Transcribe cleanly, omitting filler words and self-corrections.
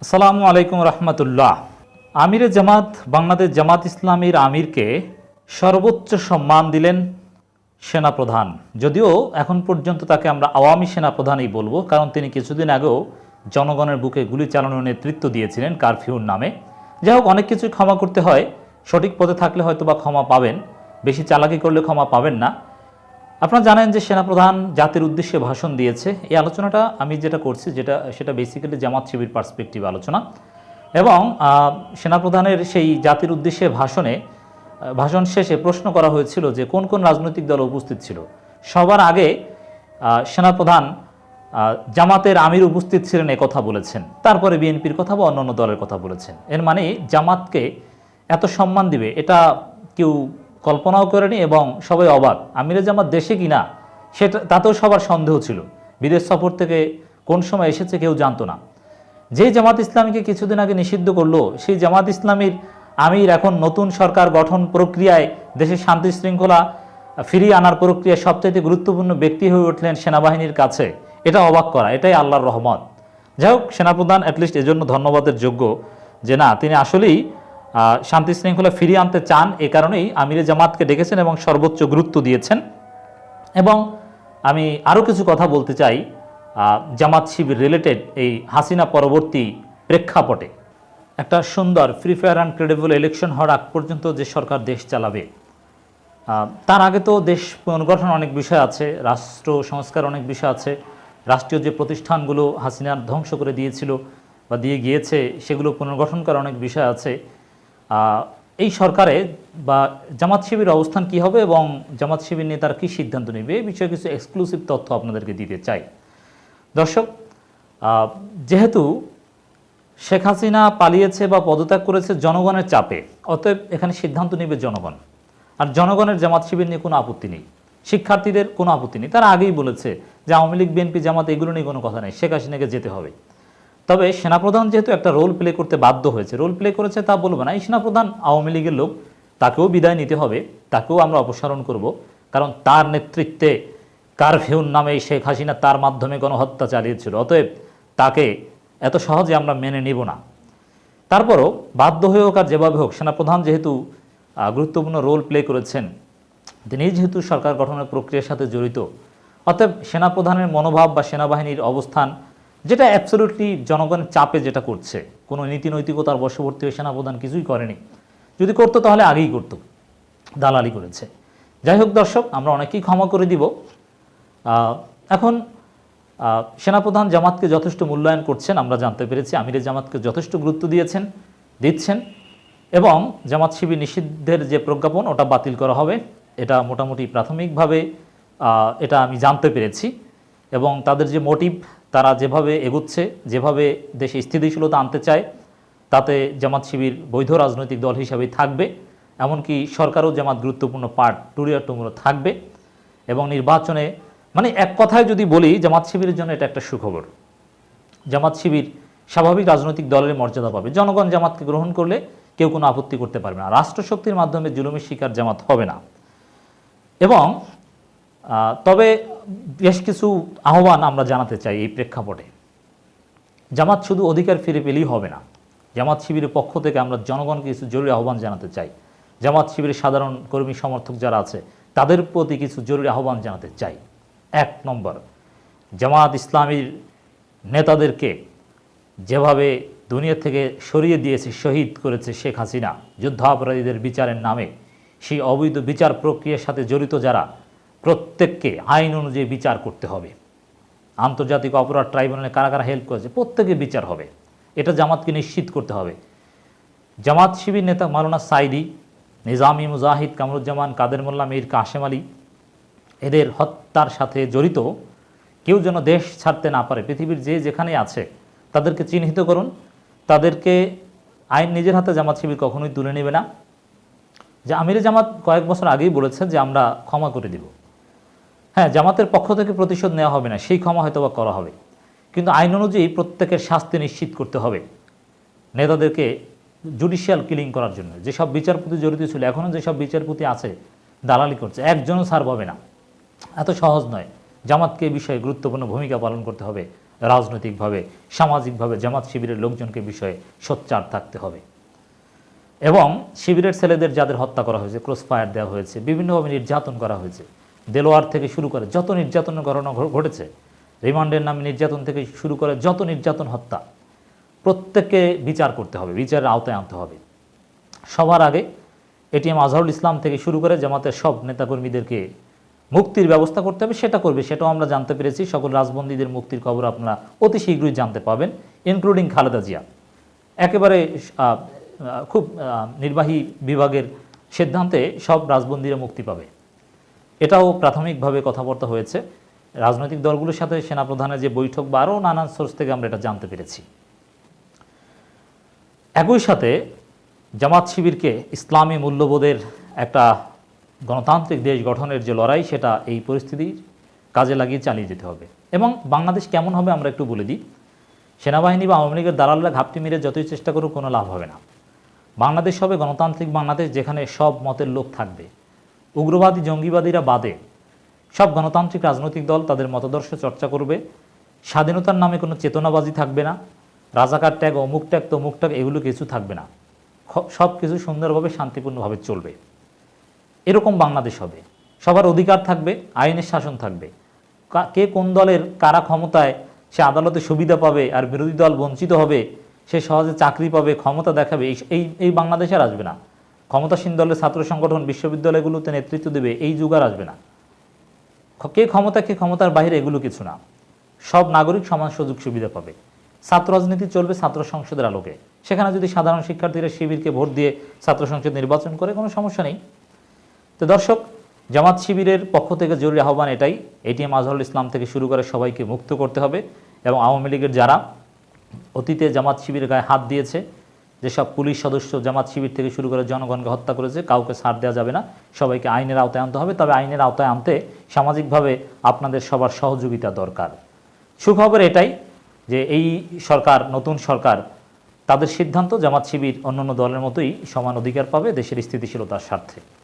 আসসালামু আলাইকুম রহমতুল্লাহ। আমিরে জামাত বাংলাদেশ জামাত ইসলামীর আমিরকে সর্বোচ্চ সম্মান দিলেন সেনাপ্রধান। যদিও এখন পর্যন্ত তাকে আমরা আওয়ামী সেনাপ্রধানই বলবো, কারণ তিনি কিছুদিন আগেও জনগণের বুকে গুলি চালানোর নেতৃত্ব দিয়েছিলেন কারফিউর নামে। যাই হোক, অনেক কিছুই ক্ষমা করতে হয়, সঠিক পথে থাকলে হয়তো বা ক্ষমা পাবেন, বেশি চালাকি করলে ক্ষমা পাবেন না। আপনারা জানেন যে সেনাপ্রধান জাতির উদ্দেশ্যে ভাষণ দিয়েছে। এই আলোচনাটা আমি যেটা করছি সেটা বেসিক্যালি জামাত শিবির পার্সপেক্টিভ আলোচনা। এবং সেনাপ্রধানের সেই জাতির উদ্দেশ্যে ভাষণ শেষে প্রশ্ন করা হয়েছিল যে কোন কোন রাজনৈতিক দল উপস্থিত ছিল। সবার আগে সেনাপ্রধান জামাতের আমির উপস্থিত ছিলেন এ কথা বলেছেন, তারপরে বিএনপির কথা বা অন্যান্য দলের কথা বলেছেন। এর মানে জামাতকে এত সম্মান দিবে এটা কেউ কল্পনাও করেনি এবং সবাই অবাক। আমিরে জামাত দেশে কিনা তাতেও সবার সন্দেহ ছিল। বিদেশ সফর থেকে কোন সময় এসেছে কেউ জানতো না। যে জামাত ইসলামীকে কিছুদিন আগে নিষিদ্ধ করলো, সেই জামাত ইসলামীর আমির এখন নতুন সরকার গঠন প্রক্রিয়ায় দেশের শান্তি শৃঙ্খলা ফিরিয়ে আনার প্রক্রিয়ায় সবচাইতে গুরুত্বপূর্ণ ব্যক্তি হয়ে উঠলেন সেনাবাহিনীর কাছে। এটা অবাক করা, এটাই আল্লাহর রহমত। যাই হোক, সেনাপ্রধান অ্যাটলিস্ট এজন্য ধন্যবাদের যোগ্য যে না, তিনি আসলেই শান্তি শৃঙ্খলা ফিরিয়ে আনতে চান। এ কারণেই আমিরে জামাতকে ডেকেছেন এবং সর্বোচ্চ গুরুত্ব দিয়েছেন। এবং আমি আরও কিছু কথা বলতে চাই জামাত শিবির রিলেটেড এই হাসিনা পরবর্তী প্রেক্ষাপটে। একটা সুন্দর free fire and credible election হওয়ার আগ পর্যন্ত যে সরকার দেশ চালাবে, তার আগে তো দেশ পুনর্গঠন অনেক বিষয় আছে, রাষ্ট্র সংস্কার অনেক বিষয় আছে। রাষ্ট্রীয় যে প্রতিষ্ঠানগুলো হাসিনার ধ্বংস করে দিয়েছিল বা দিয়ে গিয়েছে, সেগুলো পুনর্গঠন করার অনেক বিষয় আছে। এই সরকারে বা জামাত শিবির অবস্থান কি হবে এবং জামাত শিবির নেতারা কী সিদ্ধান্ত নেবে, এই বিষয়ে কিছু এক্সক্লুসিভ তথ্য আপনাদেরকে দিতে চাই। দর্শক, যেহেতু শেখ হাসিনা পালিয়েছে বা পদত্যাগ করেছে জনগণের চাপে, অতএব এখানে সিদ্ধান্ত নেবে জনগণ। আর জনগণের জামাত শিবির নিয়ে কোনো আপত্তি নেই, শিক্ষার্থীদের কোনো আপত্তি নেই। তারা আগেই বলেছে যে আওয়ামী লীগ বিএনপি জামাত এগুলো নিয়ে কোনো কথা নেই, শেখ হাসিনাকে যেতে হবে। তবে সেনাপ্রধান যেহেতু একটা রোল প্লে করতে বাধ্য হয়েছে, রোল প্লে করেছে তা বলবো না, এই সেনাপ্রধান আওয়ামী লীগের লোক, তাকেও বিদায় নিতে হবে, তাকেও আমরা অপসারণ করব। কারণ তার নেতৃত্বে কারফিউর নামে শেখ হাসিনা তার মাধ্যমে গণহত্যা চালিয়েছিল। অতএব তাকে এত সহজে আমরা মেনে নিব না। তারপরও বাধ্য হয়ে হোক আর যেভাবে হোক, সেনাপ্রধান যেহেতু গুরুত্বপূর্ণ রোল প্লে করেছেন, তিনি যেহেতু সরকার গঠনের প্রক্রিয়ার সাথে জড়িত, অতএব সেনাপ্রধানের মনোভাব বা সেনাবাহিনীর অবস্থান যেটা অ্যাবসলিউটলি জনগণের চাপে যেটা করছে, কোনো নীতি নৈতিকতার বশবর্তী হয়ে সেনাপ্রধান কিছুই করেনি। যদি করতো তাহলে আগেই করতো, দালালি করেছে। যাই হোক দর্শক, আমরা অনেকেই ক্ষমা করে দিব। এখন সেনাপ্রধান জামাতকে যথেষ্ট মূল্যায়ন করছেন আমরা জানতে পেরেছি, আমিরে জামাতকে যথেষ্ট গুরুত্ব দিচ্ছেন এবং জামাত শিবির নিষিদ্ধের যে প্রজ্ঞাপন ওটা বাতিল করা হবে, এটা মোটামুটি প্রাথমিকভাবে এটা আমি জানতে পেরেছি। এবং তাদের যে মোটিভ, তারা যেভাবে এগুচ্ছে, যেভাবে দেশে স্থিতিশীলতা আনতে চায়, তাতে জামাত শিবির বৈধ রাজনৈতিক দল হিসাবেই থাকবে। এমনকি সরকারও জামাত গুরুত্বপূর্ণ পার্ট টুরিয়া টুমুরো থাকবে। এবং নির্বাচনে, মানে এক কথায় যদি বলি, জামাত শিবিরের জন্য এটা একটা সুখবর। জামাত শিবির স্বাভাবিক রাজনৈতিক দলের মর্যাদা পাবে। জনগণ জামাতকে গ্রহণ করলে কেউ কোনো আপত্তি করতে পারবে না। রাষ্ট্রশক্তির মাধ্যমে জুলুমের শিকার জামাত হবে না। এবং তবে বেশ কিছু আহ্বান আমরা জানাতে চাই এই প্রেক্ষাপটে। জামাত শুধু অধিকার ফিরে পেলেই হবে না, জামাত শিবিরের পক্ষ থেকে আমরা জনগণকে কিছু জরুরি আহ্বান জানাতে চাই। জামাত শিবিরের সাধারণ কর্মী সমর্থক যারা আছে তাদের প্রতি কিছু জরুরি আহ্বান জানাতে চাই। 1 নম্বর, জামাত ইসলামীর নেতাদেরকে যেভাবে দুনিয়া থেকে সরিয়ে দিয়েছে, শহীদ করেছে শেখ হাসিনা যুদ্ধাপরাধীদের বিচারের নামে, সেই অবৈধ বিচার প্রক্রিয়ার সাথে জড়িত যারা, প্রত্যেককে আইন অনুযায়ী বিচার করতে হবে। আন্তর্জাতিক অপরাধ ট্রাইব্যুনালে কারা কারা হেল্প করেছে প্রত্যেকের বিচার হবে, এটা জামাতকে নিশ্চিত করতে হবে। জামাত শিবির নেতা মাওলানা সাইদি, নিজামী মুজাহিদ, কামরুজ্জামান, কাদের মোল্লা, মীর কাশেম আলী, এদের হত্যার সাথে জড়িত কেউ যেন দেশ ছাড়তে না পারে। পৃথিবীর যে যেখানে আছে তাদেরকে চিহ্নিত করুন। তাদেরকে আইন নিজের হাতে জামাত শিবির কখনোই তুলে নেবে না। যে আমিরে জামাত কয়েক বছর আগেই বলেছে যে আমরা ক্ষমা করে দিব। হ্যাঁ, জামাতের পক্ষ থেকে প্রতিশোধ নেওয়া হবে না, সেই ক্ষমা হয়তো বা করা হবে, কিন্তু আইন অনুযায়ী প্রত্যেকের শাস্তি নিশ্চিত করতে হবে। নেতাদেরকে জুডিশিয়াল কিলিং করার জন্য যেসব বিচারপতি জড়িত ছিল, এখনও যেসব বিচারপতি আছে দালালি করছে, একজনও ছাড় পাবে না। এত সহজ নয়। জামাতকে এই বিষয়ে গুরুত্বপূর্ণ ভূমিকা পালন করতে হবে। রাজনৈতিকভাবে, সামাজিকভাবে জামাত শিবিরের লোকজনকে বিষয়ে সোচ্চার থাকতে হবে। এবং শিবিরের ছেলেদের যাদের হত্যা করা হয়েছে, ক্রস ফায়ার দেওয়া হয়েছে, বিভিন্নভাবে নির্যাতন করা হয়েছে, দেলোয়ার থেকে শুরু করে যত নির্যাতনের ঘটনা ঘটেছে, রিমান্ডের নামে নির্যাতন থেকে শুরু করে যত নির্যাতন, হত্যা, প্রত্যেককে বিচার করতে হবে, বিচারের আওতায় আনতে হবে। সবার আগে এটিএম আজহারুল ইসলাম থেকে শুরু করে জামাতের সব নেতাকর্মীদেরকে মুক্তির ব্যবস্থা করতে হবে। সেটা করবে, সেটাও আমরা জানতে পেরেছি। সকল রাজবন্দীদের মুক্তির খবর আপনারা অতি শীঘ্রই জানতে পাবেন, ইনক্লুডিং খালেদা জিয়া। একেবারে খুব নির্বাহী বিভাগের সিদ্ধান্তে সব রাজবন্দীরা মুক্তি পাবে। এটাও প্রাথমিকভাবে কথাবার্তা হয়েছে রাজনৈতিক দলগুলোর সাথে। সেনাপ্রধানের যে বৈঠক বা আরও নানান সোর্স থেকে আমরা এটা জানতে পেরেছি। একই সাথে জামাত শিবিরকে ইসলামী মূল্যবোধের একটা গণতান্ত্রিক দেশ গঠনের যে লড়াই, সেটা এই পরিস্থিতির কাজে লাগিয়ে চালিয়ে যেতে হবে। এবং বাংলাদেশ কেমন হবে আমরা একটু বলে দিই। সেনাবাহিনী বা আওয়ামী লীগের দালালরা ঘাপটি মেরে যতই চেষ্টা করুক কোনো লাভ হবে না। বাংলাদেশ হবে গণতান্ত্রিক বাংলাদেশ, যেখানে সব মতের লোক থাকবে। উগ্রবাদী জঙ্গিবাদীরা বাদে সব গণতান্ত্রিক রাজনৈতিক দল তাদের মতাদর্শ চর্চা করবে। স্বাধীনতার নামে কোনো চেতনাবাজি থাকবে না। রাজাকার ট্যাগ, অমুক ট্যাগ, তমুক ট্যাগ, এগুলো কিছু থাকবে না। সব কিছু সুন্দরভাবে শান্তিপূর্ণভাবে চলবে। এরকম বাংলাদেশ হবে। সবার অধিকার থাকবে, আইনের শাসন থাকবে। কে কোন দলের কারা ক্ষমতায়, সে আদালতে সুবিধা পাবে, আর বিরোধী দল বঞ্চিত হবে, সে সহজে চাকরি পাবে, ক্ষমতা দেখাবে, এই বাংলাদেশ আর আসবে না। ক্ষমতাসীন দলের ছাত্র সংগঠন বিশ্ববিদ্যালয়গুলোতে নেতৃত্ব দেবে, এই যুগ আর আসবে না। কে ক্ষমতা, কে ক্ষমতার বাইরে, এগুলো কিছু না। সব নাগরিক সমান সুযোগ সুবিধা পাবে। ছাত্র রাজনীতি চলবে ছাত্র সংসদের আলোকে। সেখানে যদি সাধারণ শিক্ষার্থীরা শিবিরকে ভোট দিয়ে ছাত্র সংসদ নির্বাচন করে, কোনো সমস্যা নেই। তো দর্শক, জামাত শিবিরের পক্ষ থেকে জরুরি আহ্বান এটাই, এটিএম আজহারুল ইসলাম থেকে শুরু করে সবাইকে মুক্ত করতে হবে। এবং আওয়ামী লীগের যারা অতীতে জামাত শিবিরের গায়ে হাত দিয়েছে, যেসব পুলিশ সদস্য জামাত শিবির থেকে শুরু করে জনগণকে হত্যা করেছে, কাউকে ছাড় দেওয়া যাবে না। সবাইকে আইনের আওতায় আনতে হবে। তবে আইনের আওতায় আনতে সামাজিকভাবে আপনাদের সবার সহযোগিতা দরকার। সুখবর এটাই যে এই সরকার, নতুন সরকার, তাদের সিদ্ধান্ত জামাত শিবির অন্যান্য দলের মতোই সমান অধিকার পাবে দেশের স্থিতিশীলতার স্বার্থে।